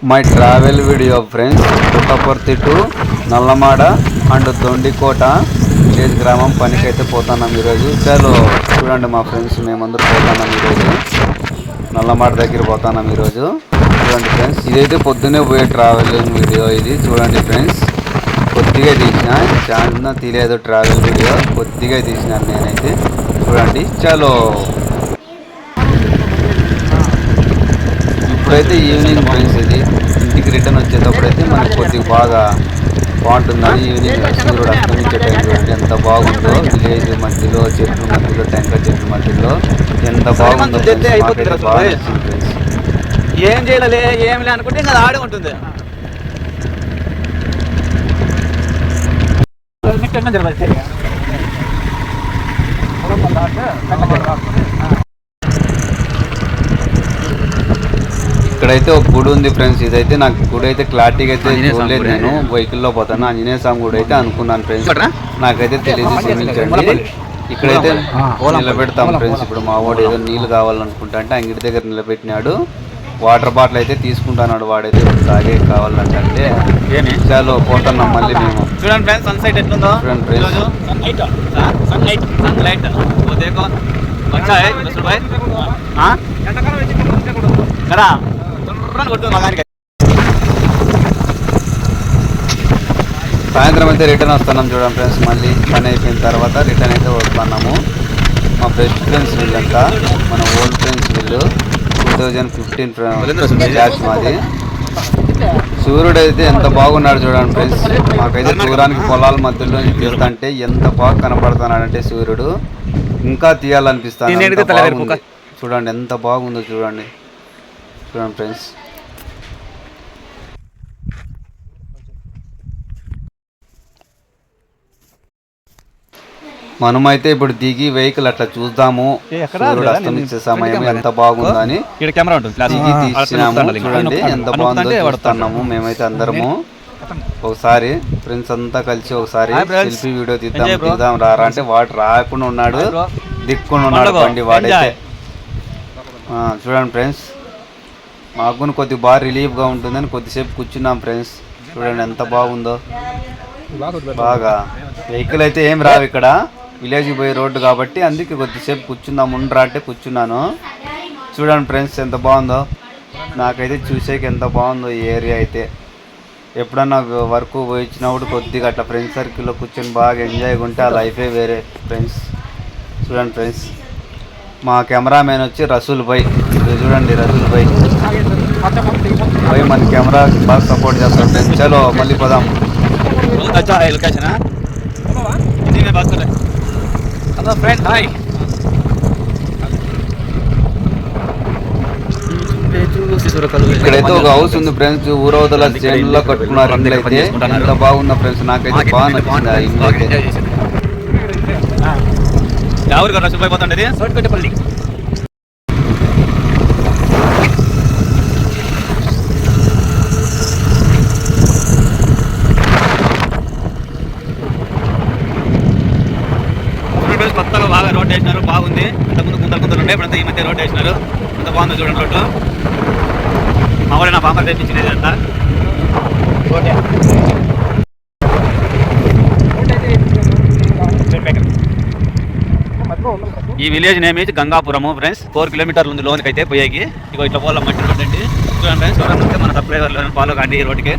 My travel video friends. Puttaparthi to Nallamada and Dondikota village గ్రామం పనికైతే పోతున్నాం ఈరోజు. చలో చూడండి మా ఫ్రెండ్స్, మేమందరూ పోతున్నాం ఈరోజు. నల్లమాడ దగ్గర పోతున్నాం ఈరోజు. చూడండి ఫ్రెండ్స్, ఇదైతే పొద్దున్నే పోయే ట్రావెలింగ్ వీడియో ఇది. చూడండి ఫ్రెండ్స్, కొద్దిగా తీసిన, చాలా తీయలేదు ట్రావెల్ వీడియో, కొద్దిగా తీసినాను నేనైతే. చూడండి చలో. ఇప్పుడైతే ఈవినింగ్ ఫ్రెండ్స్, ఇది ఇంటికి రిటర్న్ వచ్చేటప్పుడైతే మనకు కొద్దిగా బాగా బాగుంటుందని. ఈవినింగ్ సూర్యుడు అస్తమించే టైం చూడండి ఎంత బాగుందో. విలేజ్ మధ్యలో, చెట్ల మధ్యలో, టెంకాయ చెట్ల మధ్యలో ఎంత బాగుందో. బాగా నచ్చింది ఫ్రెండ్స్. ఏం చేయలే ఏం లే అనుకుంటే ఇంకా ఆడే ఉంటుంది. ఇక్కడైతే ఒక గుడి ఉంది ఫ్రెండ్స్. ఇదైతే నాకు గుడి అయితే క్లారిటీగా అయితే చూడలేదు, నేను వెహికల్లో పోతాను. ఆంజనేయ స్వామి గుడి అయితే అనుకున్నాను ఫ్రెండ్స్, నాకైతే తెలియదు. క్షమించండి. ఇక్కడైతే నిలబెడతాం ఫ్రెండ్స్. ఇప్పుడు మా వాడు ఏదో నీళ్ళు కావాలనుకుంటా అంటే అంగిడి దగ్గర నిలబెట్టినాడు. వాటర్ బాటిల్ అయితే తీసుకుంటున్నాడు వాడైతే, తాగే కావాలంటే. చాలు పోతున్నాం మళ్ళీ మేము. చూడండి ఫ్రెండ్స్, సన్ సెట్ ఎట్లుందో. చూడండి ఫ్రెండ్స్, సాయంత్రం అయితే రిటర్న్ వస్తున్నాం. చూడండి ఫ్రెండ్స్, మళ్ళీ పని అయిపోయిన తర్వాత రిటర్న్ అయితే వస్తున్నాము. మా బెస్ట్ ఫ్రెండ్స్ వీళ్ళంతా, మన ఓల్డ్ ఫ్రెండ్స్ వీళ్ళు. 2015 బ్యాచ్ మాది. సూర్యుడు అయితే ఎంత బాగున్నాడు చూడండి ఫ్రెండ్స్. మాకైతే దూరానికి పొలాల మధ్యలో తీస్తుంటే ఎంత బాగా కనపడుతున్నాడంటే సూర్యుడు, ఇంకా తీయాలనిపిస్తాను. చూడండి ఎంత బాగుందో. చూడండి చూడండి ఫ్రెండ్స్. మనమైతే ఇప్పుడు దిగి వెహికల్ అట్లా చూద్దాము, సూర్యుడు అస్తమించే సమయం ఎంత బాగుందని దిగి తీసినాము. చూడండి ఎంత బాగుందో చూస్తున్నాము మేమైతే అందరము. ఒకసారి ఫ్రెండ్స్ అంతా కలిసి ఒకసారి సెల్ఫీ వీడియో తీద్దాం రారా అంటే వాడు రాకుండా ఉన్నాడు, దిక్కుని ఉన్నాడు బండి వాడైతే. చూడండి ఫ్రెండ్స్, మాకు కొద్దిగా బాగా రిలీఫ్గా ఉంటుందని కొద్దిసేపు కూర్చున్నాం ఫ్రెండ్స్. చూడండి ఎంత బాగుందో. బాగా వెహికల్ అయితే ఏం రావు ఇక్కడ, విలేజ్కి పోయే రోడ్డు కాబట్టి, అందుకే కొద్దిసేపు కూర్చుందాం ఉండరా అంటే కూర్చున్నాను. చూడండి ఫ్రెండ్స్ ఎంత బాగుందో. నాకైతే చూసేకి ఎంత బాగుందో ఈ ఏరియా అయితే. ఎప్పుడన్నా వర్క్ పోయి వచ్చినప్పుడు కొద్దిగా అట్లా ఫ్రెండ్స్ సర్కిల్లో కూర్చొని బాగా ఎంజాయ్గా ఉంటే ఆ లైఫే వేరే ఫ్రెండ్స్. చూడండి ఫ్రెండ్స్, మా కెమెరామెన్ వచ్చి రసూల్ భాయ్. చూడండి రసూల్ భాయ్ మన కెమెరా బాగా సపోర్ట్ చేస్తాం ఫ్రెండ్స్. చలో మళ్ళీ పోదాం. ఇక్కడైతే ఒక హౌస్ ఉంది ఫ్రెండ్స్, ఊరవతల చేనులో కట్టుకున్నారు. ఇల్లు అయితే ఎంత బాగుందా ఫ్రెండ్స్, నాకైతే బాగా నచ్చింది ఆ ఇల్లు అయితే. కొత్తగా బాగా రోడ్ వేసినారు, బాగుంది. ఇంతకుముందు గుంతలు ఉండే, ఇప్పుడంతా ఈ మధ్య రోడ్ వేసినారు. ఎంత బాగుంది చూడండి రోడ్డు. మా వాడు నా బాంబర్ తెప్పించినది అంతా. ఈ విలేజ్ నేమ్ ఇది గంగాపురము ఫ్రెండ్స్. 4 కిలోమీటర్లు ఉంది లోనికి అయితే పోయేకి. ఇక ఇట్లా పోవాల మట్టి రోడ్ అండి. చూడండి ఫ్రెండ్స్, చూడండి మన సబ్స్క్రైబర్లు ఫాలో కాండి ఈ రోడ్డుకి.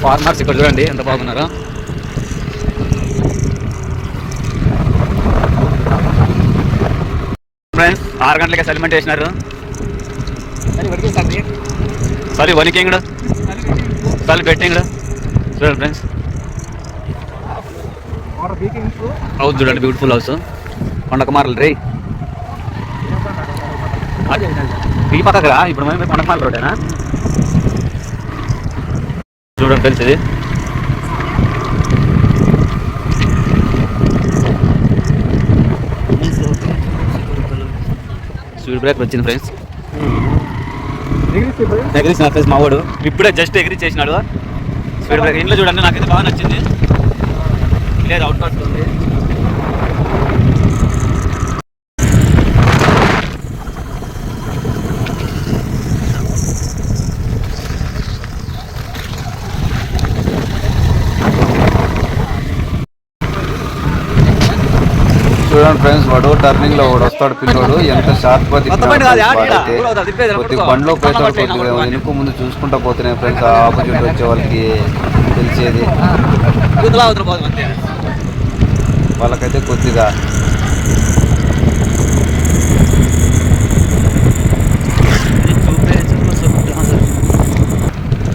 ఫార్మర్స్ ఇక్కడ చూడండి ఎంత బాగున్నారో. ఫ్రెండ్స్ 6 గంటలకే సెలిమెంట్ వేసినారు. సరే వనికింగ్ సరే బెట్టింగ్ చూడండి ఫ్రెండ్స్. హౌస్ చూడండి, బ్యూటిఫుల్ హౌస్. కొండకమారలు రే ఈ పక్కకు రా. ఇప్పుడు మేము కొండకమారల రోడ్డేనా చూడండి ఫ్రెండ్స్. ఇది స్పీడ్ బ్రేక్ వచ్చింది ఫ్రెండ్స్. ఎగిరిసిన ఫ్రెండ్స్ మా వాడు ఇప్పుడే జస్ట్ ఎగిరిచేసినాడు. స్పీడ్ బ్రేక్ ఇంట్లో చూడండి, నాకైతే బాగా నచ్చింది. లేదు అవుట్ కట్ ఉంది. చూడండి ఫ్రెండ్స్, వాడు టర్నింగ్ లో వాడు వస్తాడు పిల్లోడు, ఎంత షార్ప్ గా కొద్దిగా బండ్లో పోతాడు, కొద్దిగా వెనుక ముందు చూసుకుంటా పోతున్నాయి ఫ్రెండ్స్. ఆపోజిట్ వచ్చే వాళ్ళకి తెలిసేది, వాళ్ళకైతే కొద్దిగా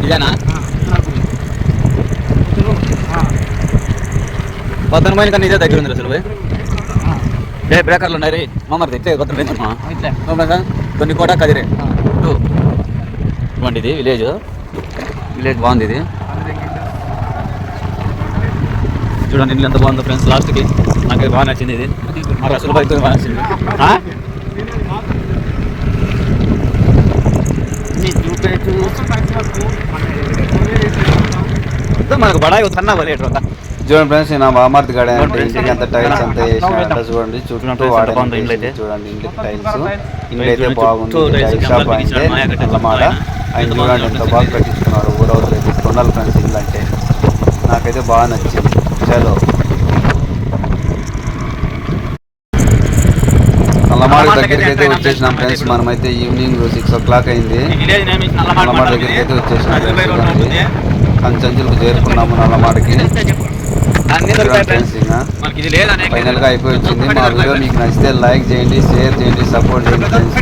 ఇదేనా పద్దెనిమిది మైలు కన్నా ఇదే దగ్గర ఉంది అసలు. బ్రేకర్లు ఉన్నాయి రే మరి తెచ్చే కొత్త కొన్ని కోట కదిరే ఇవ్వండి. ఇది విలేజ్ బాగుంది. ఇది చూడండి ఇల్లు ఎంత బాగుందో ఫ్రెండ్స్. లాస్ట్కి నాకు బాగా నచ్చింది. ఇది మరి అసలు బైక్ బాగా నచ్చింది. మనకు బడాయి కన్నా రేటు అంతా. చూడండి ఫ్రెండ్స్, నా బామార్తి గడ అంటే ఇంటికి అంత టైల్స్ అంతా వేసినట్ట చూడండి. చుట్టూ వాడండి చూడండి, ఇంటికి టైల్స్ ఇంట్లో అయితే బాగుంది. టైల్ షాప్ అయితే అల్లమాడ ఆయన చూడండి ఎంత బాగా కట్టించుకున్నాడు. ఊరవతలు అయితే కొండాలి ఫ్రెండ్స్ ఇల్లు అంటే, నాకైతే బాగా నచ్చింది. చలో అల్లమాడ దగ్గరికి అయితే వచ్చేసినాం ఫ్రెండ్స్. మనమైతే ఈవినింగ్ 6 o'clock అయింది. అల్లమాడ దగ్గరికి అయితే వచ్చేసినాం ఫ్రెండ్స్. కంచెంచులకు చేరుకున్నాము నల్లమాడకి. ఫైనల్ గా అయిపోయి వచ్చింది. మా వీడియో మీకు నచ్చితే లైక్ చేయండి, షేర్ చేయండి, సపోర్ట్ చేయండి ఫ్రెండ్స్.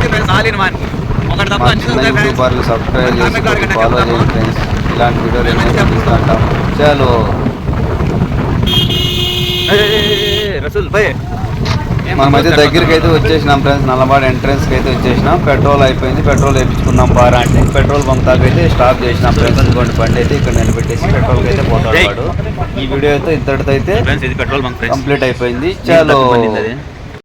మా చిన్న యూట్యూబర్లు సబ్స్క్రైబ్ చేసి ఫాలో చేయండి ఫ్రెండ్స్. ఇలాంటి వీడియోలు ఎన్నో చూపిస్తుంటాం. చలో మనమైతే దగ్గరికి అయితే వచ్చేసినాం ఫ్రెండ్స్. నల్లమాడ ఎంట్రన్స్ కి అయితే వచ్చేసినాం. పెట్రోల్ అయిపోయింది, పెట్రోల్ వేయించుకున్నాం బాగా అంటే. పెట్రోల్ బంక్ దాకా అయితే స్టాప్ చేసినాం ఫ్రెండ్స్. ఇంకోటి బండి అయితే ఇక్కడ నిలబెట్టేసి పెట్రోల్ అయితే పోతాడు వాడు. ఈ వీడియో అయితే ఇంతటితో అయితే పెట్రోల్ బంక్ కంప్లీట్ అయిపోయింది. చలో.